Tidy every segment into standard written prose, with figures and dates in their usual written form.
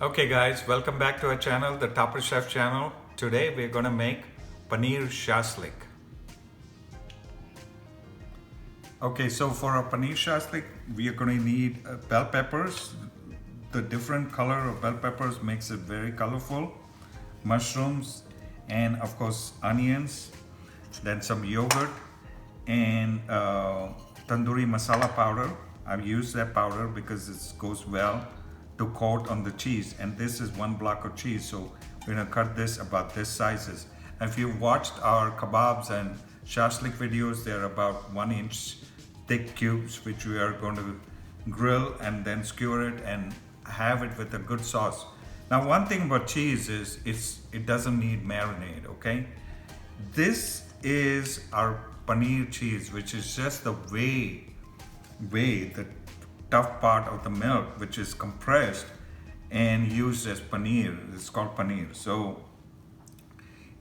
Okay guys, welcome back to our channel, the Topper Chef channel. Today we're gonna make paneer shashlik. Okay, so for our paneer shashlik, we are gonna need bell peppers. The different color of bell peppers makes it very colorful. Mushrooms, and of course onions, then some yogurt and tandoori masala powder. I've used that powder because it goes well to coat on the cheese, and this is 1 block of cheese, so we're gonna cut this about this sizes. If you've watched our kebabs and shashlik videos, they're about 1 inch thick cubes, which we are going to grill and then skewer it and have it with a good sauce. Now, one thing about cheese is it doesn't need marinade, okay? This is our paneer cheese, which is just the the tough part of the milk, which is compressed and used as paneer. It's called paneer. So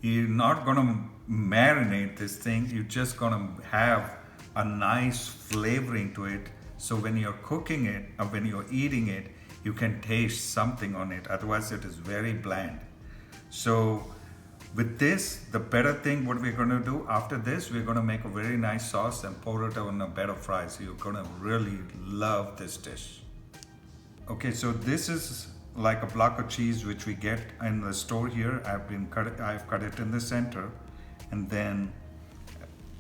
you're not gonna marinate this thing. You're just gonna have a nice flavoring to it. So when you're cooking it or when you're eating it, you can taste something on it. Otherwise, it is very bland. So with this, the better thing, what we're gonna do after this, we're gonna make a very nice sauce and pour it on a bed of fries. You're gonna really love this dish. Okay, so this is like a block of cheese which we get in the store here. I've cut it in the center, and then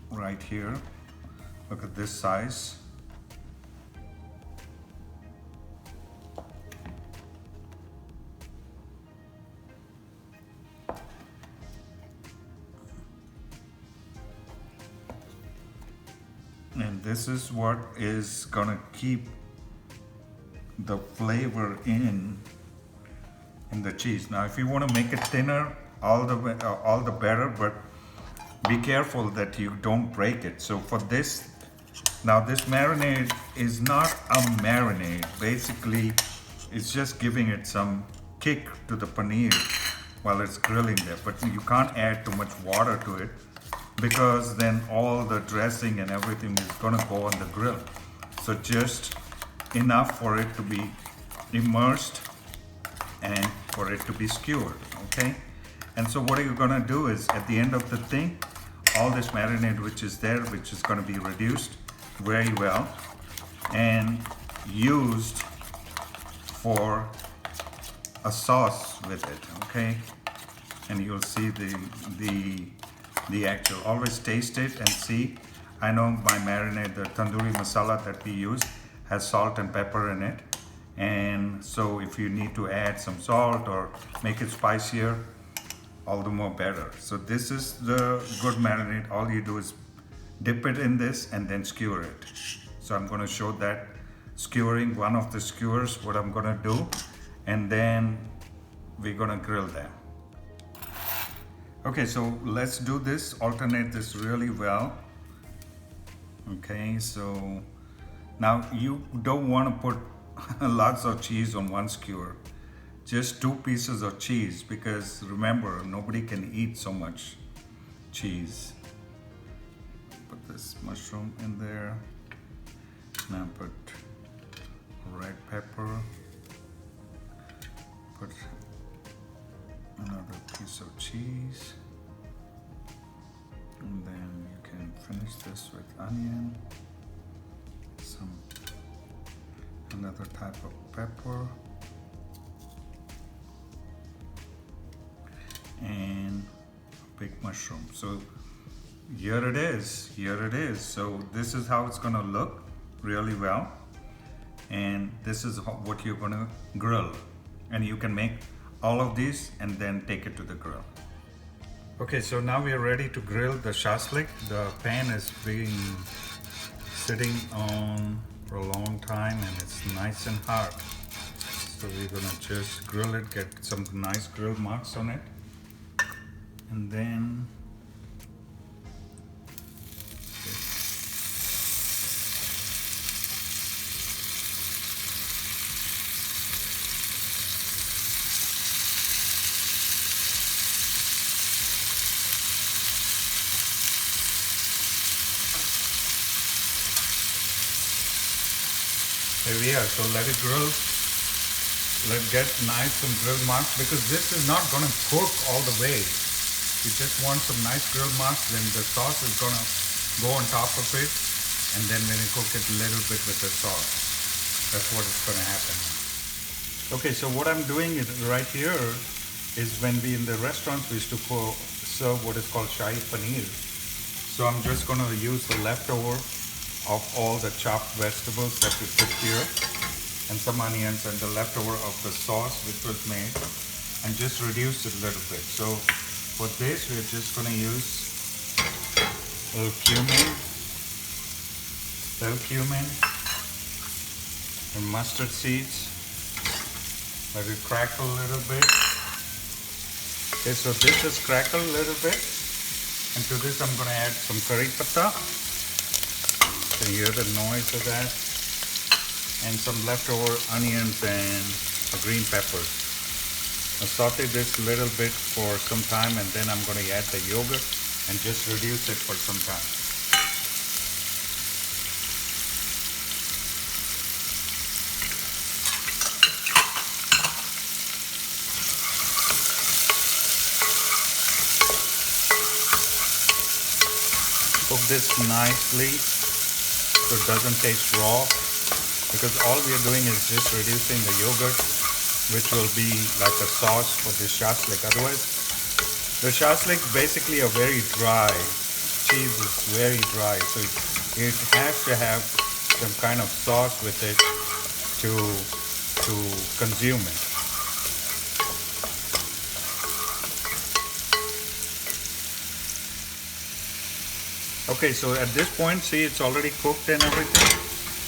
right here, look at this size. And this is what is gonna keep the flavor in the cheese. Now, if you want to make it thinner, all the better, but be careful that you don't break it. So for this, now this marinade is not a marinade. Basically, it's just giving it some kick to the paneer while it's grilling there. But you can't add too much water to it, because then all the dressing and everything is gonna go on the grill. So just enough for it to be immersed and for it to be skewered, okay? And so what are you gonna do is, at the end of the thing, all this marinade which is there, which is gonna be reduced very well and used for a sauce with it, okay? And you'll see the actual. Always taste it and see. I know my marinade, the tandoori masala that we use, has salt and pepper in it, and so if you need to add some salt or make it spicier, all the more better. So this is the good marinade. All you do is dip it in this and then skewer it. So I'm going to show that skewering, one of the skewers, what I'm going to do, and then we're going to grill them. Okay, so let's do this, alternate this really well. Okay, so now you don't want to put lots of cheese on one skewer. Just 2 pieces of cheese, because remember, nobody can eat so much cheese. Put this mushroom in there. Now put red pepper. Put another piece of cheese, and then you can finish this with onion, another type of pepper, and big mushroom. So here it is. So this is how it's gonna look really well, and this is what you're gonna grill, and you can make all of these and then take it to the grill. Okay, so now we are ready to grill the shashlik. The pan is being sitting on for a long time and it's nice and hot. So we're gonna just grill it, get some nice grill marks on it, and then here we are. So let it grill Let's get nice some grill marks because this is not gonna cook all the way. You just want some nice grill marks, then the sauce is gonna go on top of it, and then when you cook it a little bit with the sauce, that's what is gonna happen. Okay, so what I'm doing is right here is when we in the restaurants we used to serve what is called Shahi Paneer. So I'm just gonna use the leftover of all the chopped vegetables that we put here and some onions and the leftover of the sauce which was made and just reduce it a little bit. So for this we're just gonna use a little cumin and mustard seeds. Let it crackle a little bit. Okay, so this is crackled a little bit. And to this I'm going to add some curry patta. So you hear the noise of that. And some leftover onions and green peppers. I'll saute this a little bit for some time and then I'm going to add the yogurt and just reduce it for some time. Cook this nicely so it doesn't taste raw, because all we are doing is just reducing the yogurt, which will be like a sauce for the shashlik. Otherwise, the shashlik basically are very dry. Cheese is very dry, so it has to have some kind of sauce with it to consume it. Okay, so at this point, see, it's already cooked and everything.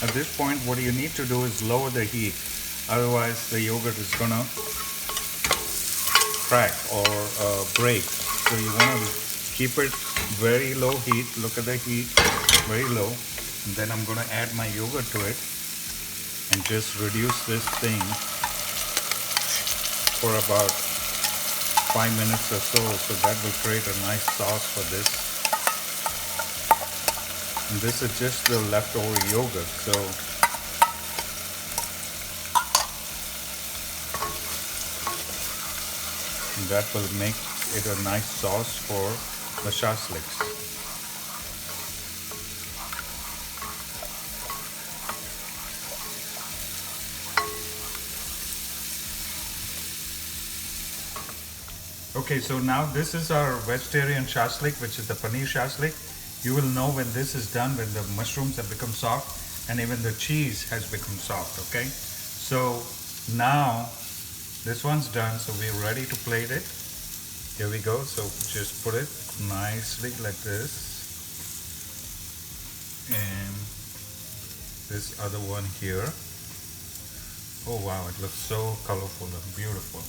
At this point, what you need to do is lower the heat. Otherwise, the yogurt is gonna crack or break. So you wanna keep it very low heat. Look at the heat, very low. And then I'm gonna add my yogurt to it and just reduce this thing for about 5 minutes or so. So that will create a nice sauce for this. And this is just the leftover yogurt, so that will make it a nice sauce for the shashliks. Okay, so now this is our vegetarian shashlik, which is the paneer shashlik. You will know when this is done, when the mushrooms have become soft and even the cheese has become soft, okay? So now this one's done, so we're ready to plate it. Here we go, so just put it nicely like this. And this other one here. Oh wow, it looks so colorful and beautiful.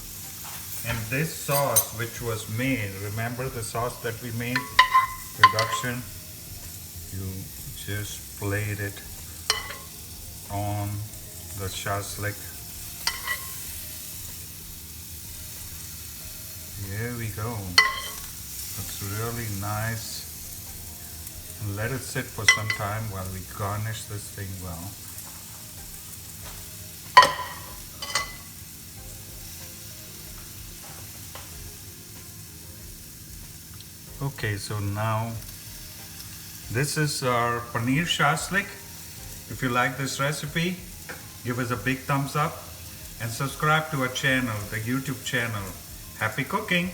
And this sauce which was made, remember the sauce that we made? Reduction. You just plate it on the shashlik. Here we go. Looks really nice. And let it sit for some time while we garnish this thing well. Okay, so now this is our paneer shashlik. If you like this recipe, give us a big thumbs up and subscribe to our channel, the YouTube channel. Happy cooking!